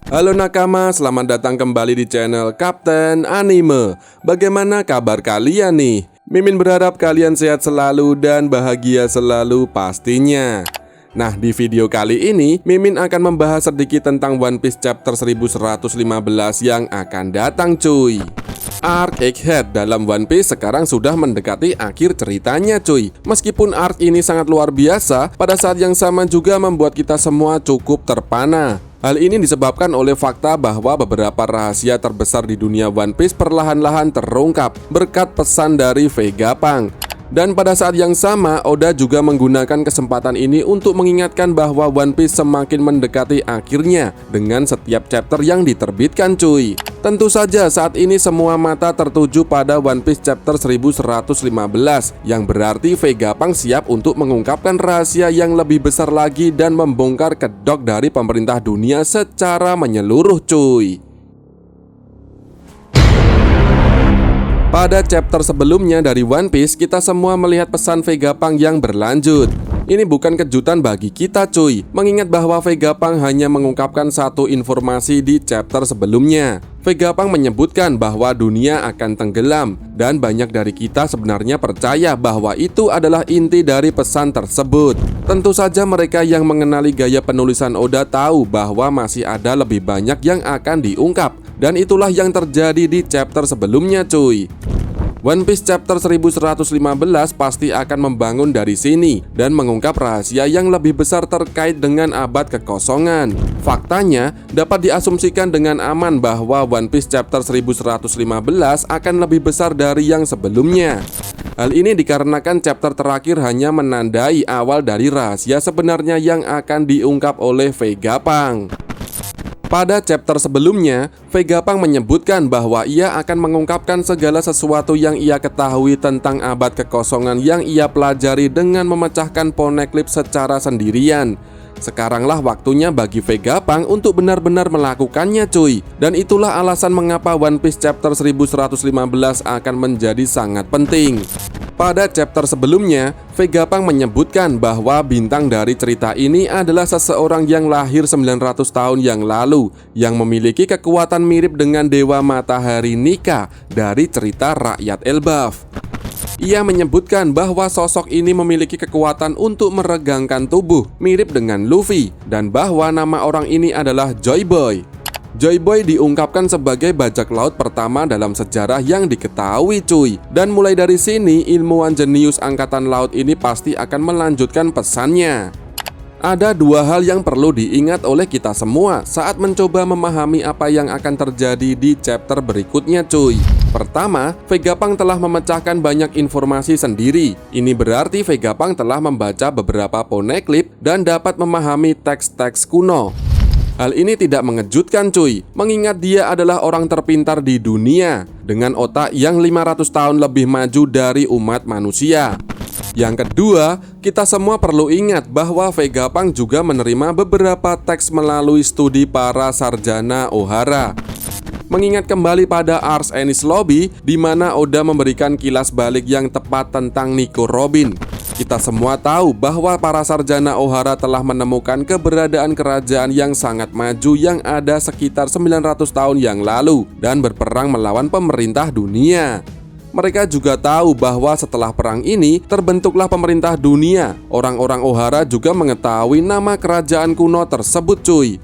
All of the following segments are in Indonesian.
Halo nakama, selamat datang kembali di channel Kapten Anime. Bagaimana kabar kalian nih? Mimin berharap kalian sehat selalu dan bahagia selalu pastinya. Nah, di video kali ini Mimin akan membahas sedikit tentang One Piece chapter 1115 yang akan datang cuy. Arc Egghead dalam One Piece sekarang sudah mendekati akhir ceritanya cuy. Meskipun arc ini sangat luar biasa, pada saat yang sama juga membuat kita semua cukup terpana. Hal ini disebabkan oleh fakta bahwa beberapa rahasia terbesar di dunia One Piece perlahan-lahan terungkap berkat pesan dari Vegapunk. Dan pada saat yang sama, Oda juga menggunakan kesempatan ini untuk mengingatkan bahwa One Piece semakin mendekati akhirnya dengan setiap chapter yang diterbitkan cuy. Tentu saja saat ini semua mata tertuju pada One Piece chapter 1115, yang berarti Vegapunk siap untuk mengungkapkan rahasia yang lebih besar lagi dan membongkar kedok dari pemerintah dunia secara menyeluruh cuy. Pada chapter sebelumnya dari One Piece, kita semua melihat pesan Vegapunk yang berlanjut. Ini bukan kejutan bagi kita cuy, mengingat bahwa Vegapunk hanya mengungkapkan satu informasi di chapter sebelumnya. Vegapunk menyebutkan bahwa dunia akan tenggelam, dan banyak dari kita sebenarnya percaya bahwa itu adalah inti dari pesan tersebut. Tentu saja mereka yang mengenali gaya penulisan Oda tahu bahwa masih ada lebih banyak yang akan diungkap, dan itulah yang terjadi di chapter sebelumnya cuy. One Piece chapter 1115 pasti akan membangun dari sini dan mengungkap rahasia yang lebih besar terkait dengan abad kekosongan. Faktanya, dapat diasumsikan dengan aman bahwa One Piece chapter 1115 akan lebih besar dari yang sebelumnya. Hal ini dikarenakan chapter terakhir hanya menandai awal dari rahasia sebenarnya yang akan diungkap oleh Vegapunk. Pada chapter sebelumnya, Vegapunk menyebutkan bahwa ia akan mengungkapkan segala sesuatu yang ia ketahui tentang abad kekosongan yang ia pelajari dengan memecahkan Poneglyph secara sendirian. Sekaranglah waktunya bagi Vegapunk untuk benar-benar melakukannya cuy. Dan itulah alasan mengapa One Piece chapter 1115 akan menjadi sangat penting. Pada chapter sebelumnya, Vegapunk menyebutkan bahwa bintang dari cerita ini adalah seseorang yang lahir 900 tahun yang lalu, yang memiliki kekuatan mirip dengan Dewa Matahari Nika dari cerita rakyat Elbaf. Ia menyebutkan bahwa sosok ini memiliki kekuatan untuk meregangkan tubuh, mirip dengan Luffy, dan bahwa nama orang ini adalah Joy Boy. Joy Boy diungkapkan sebagai bajak laut pertama dalam sejarah yang diketahui cuy. Dan mulai dari sini, ilmuwan jenius angkatan laut ini pasti akan melanjutkan pesannya. Ada dua hal yang perlu diingat oleh kita semua saat mencoba memahami apa yang akan terjadi di chapter berikutnya cuy. Pertama, Vegapunk telah memecahkan banyak informasi sendiri. Ini berarti Vegapunk telah membaca beberapa Poneglyph dan dapat memahami teks-teks kuno. Hal ini tidak mengejutkan cuy, mengingat dia adalah orang terpintar di dunia dengan otak yang 500 tahun lebih maju dari umat manusia. Yang kedua, kita semua perlu ingat bahwa Vegapunk juga menerima beberapa teks melalui studi para sarjana Ohara. Mengingat kembali pada Ars Enies Lobby, di mana Oda memberikan kilas balik yang tepat tentang Nico Robin. Kita semua tahu bahwa para sarjana Ohara telah menemukan keberadaan kerajaan yang sangat maju yang ada sekitar 900 tahun yang lalu dan berperang melawan pemerintah dunia. Mereka juga tahu bahwa setelah perang ini terbentuklah pemerintah dunia. Orang-orang Ohara juga mengetahui nama kerajaan kuno tersebut cuy.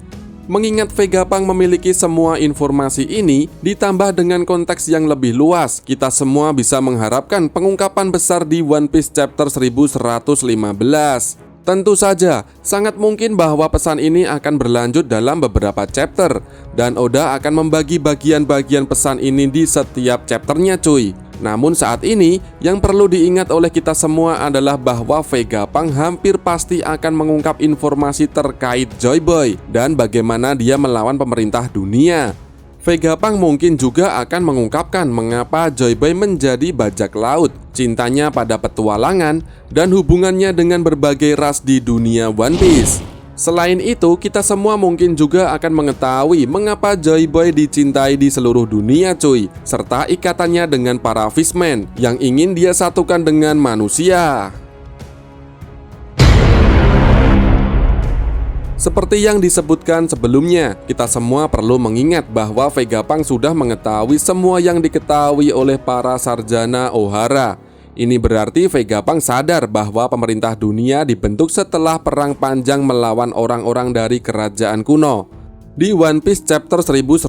Mengingat Vegapunk memiliki semua informasi ini, ditambah dengan konteks yang lebih luas, kita semua bisa mengharapkan pengungkapan besar di One Piece chapter 1115. Tentu saja, sangat mungkin bahwa pesan ini akan berlanjut dalam beberapa chapter, dan Oda akan membagi bagian-bagian pesan ini di setiap chapternya cuy. Namun saat ini, yang perlu diingat oleh kita semua adalah bahwa Vegapunk hampir pasti akan mengungkap informasi terkait Joy Boy dan bagaimana dia melawan pemerintah dunia. Vegapunk mungkin juga akan mengungkapkan mengapa Joy Boy menjadi bajak laut, cintanya pada petualangan, dan hubungannya dengan berbagai ras di dunia One Piece. Selain itu, kita semua mungkin juga akan mengetahui mengapa Joy Boy dicintai di seluruh dunia cuy, serta ikatannya dengan para fishman yang ingin dia satukan dengan manusia. Seperti yang disebutkan sebelumnya, kita semua perlu mengingat bahwa Vegapunk sudah mengetahui semua yang diketahui oleh para sarjana Ohara. Ini berarti Vegapunk sadar bahwa pemerintah dunia dibentuk setelah perang panjang melawan orang-orang dari kerajaan kuno. Di One Piece chapter 1115,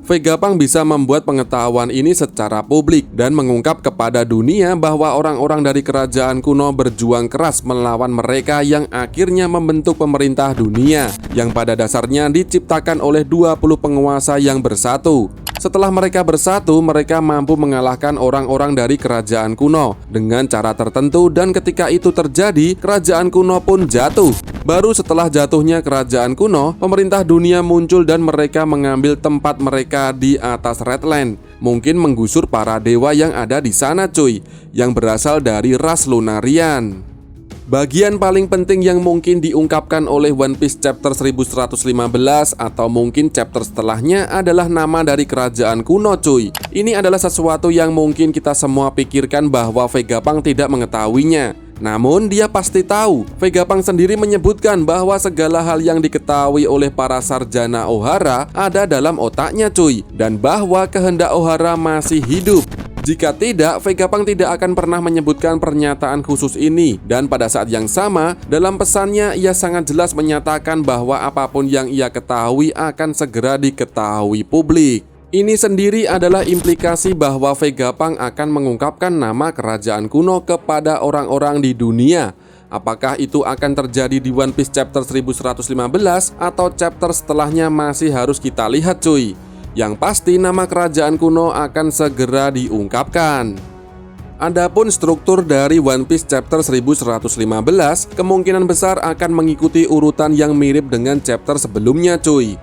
Vegapunk bisa membuat pengetahuan ini secara publik dan mengungkap kepada dunia bahwa orang-orang dari kerajaan kuno berjuang keras melawan mereka yang akhirnya membentuk pemerintah dunia yang pada dasarnya diciptakan oleh 20 penguasa yang bersatu. Setelah mereka bersatu, mereka mampu mengalahkan orang-orang dari kerajaan kuno dengan cara tertentu, dan ketika itu terjadi, kerajaan kuno pun jatuh. Baru setelah jatuhnya kerajaan kuno, pemerintah dunia muncul dan mereka mengambil tempat mereka di atas Redland. Mungkin menggusur para dewa yang ada di sana cuy, yang berasal dari ras Lunarian. Bagian paling penting yang mungkin diungkapkan oleh One Piece chapter 1115 atau mungkin chapter setelahnya adalah nama dari kerajaan kuno cuy. Ini adalah sesuatu yang mungkin kita semua pikirkan bahwa Vegapunk tidak mengetahuinya. Namun dia pasti tahu. Vegapunk sendiri menyebutkan bahwa segala hal yang diketahui oleh para sarjana Ohara ada dalam otaknya cuy, dan bahwa kehendak Ohara masih hidup. Jika tidak, Vegapunk tidak akan pernah menyebutkan pernyataan khusus ini. Dan pada saat yang sama, dalam pesannya ia sangat jelas menyatakan bahwa apapun yang ia ketahui akan segera diketahui publik. Ini sendiri adalah implikasi bahwa Vegapunk akan mengungkapkan nama kerajaan kuno kepada orang-orang di dunia. Apakah itu akan terjadi di One Piece chapter 1115 atau chapter setelahnya masih harus kita lihat cuy. Yang pasti nama kerajaan kuno akan segera diungkapkan. Adapun struktur dari One Piece chapter 1115 kemungkinan besar akan mengikuti urutan yang mirip dengan chapter sebelumnya cuy.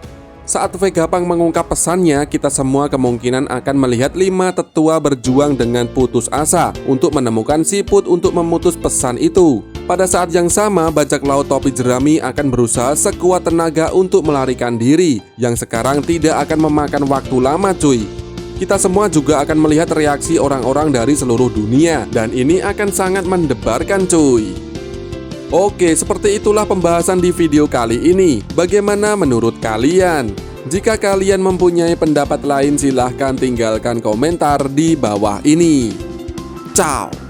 Saat Vegapunk mengungkap pesannya, kita semua kemungkinan akan melihat 5 tetua berjuang dengan putus asa untuk menemukan siput untuk memutus pesan itu. Pada saat yang sama, bajak laut topi jerami akan berusaha sekuat tenaga untuk melarikan diri, yang sekarang tidak akan memakan waktu lama cuy. Kita semua juga akan melihat reaksi orang-orang dari seluruh dunia, dan ini akan sangat mendebarkan cuy. Oke, seperti itulah pembahasan di video kali ini. Bagaimana menurut kalian? Jika kalian mempunyai pendapat lain, silahkan tinggalkan komentar di bawah ini. Ciao.